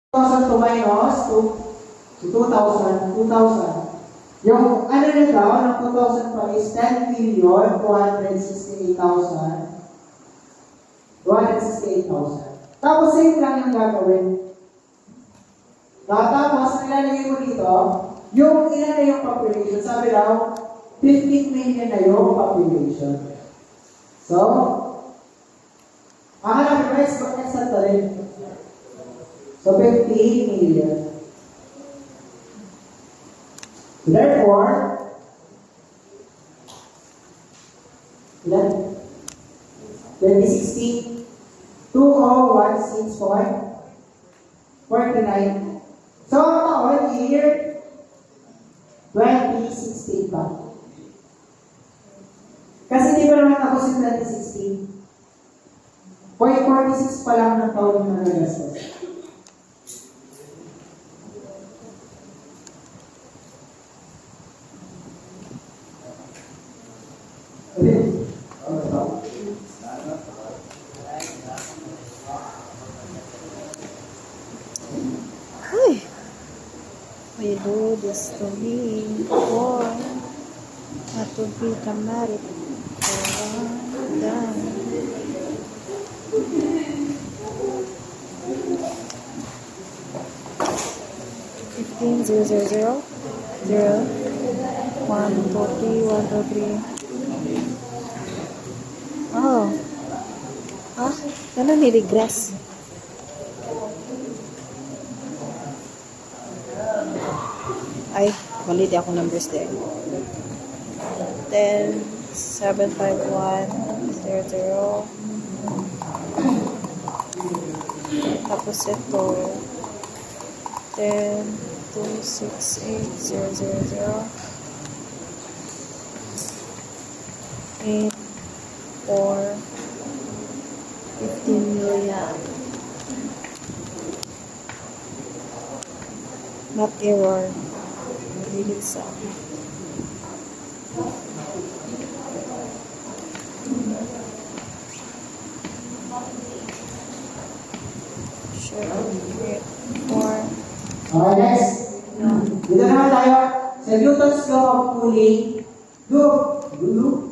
2,000 to minus 2,000. Yung ano na daw, ng 2,000 pa is 10,268,000. Tapos same lang yung gagawin. Tapos, nilalagay mo dito, yung ilan na yung population. Sabi daw, 15 million na yung population. So, hanapin mo, exact na rin. So, 15 million. Therefore, ilan? 2016, 2016.49. So, ang taon, year 2016 pa. Kasi di ba naman tapos yung 2016? 0.46 pa lang ng taon yung nagagastos. Ay, we do this to me for to be married down. Fifteen 000 0 140 123. Oh, ano ni regress? Ay, mali di ako numbers din. 10, 7, 5, 1, 0, 0. Tapos ito, 10, 2, 6, 8, 0, 0, 0. 8, 4, 15 million. Not error. Delete sa. Sure. 8, 4. Okay, next. Dito naman tayo sa Newton's law of cooling. Look.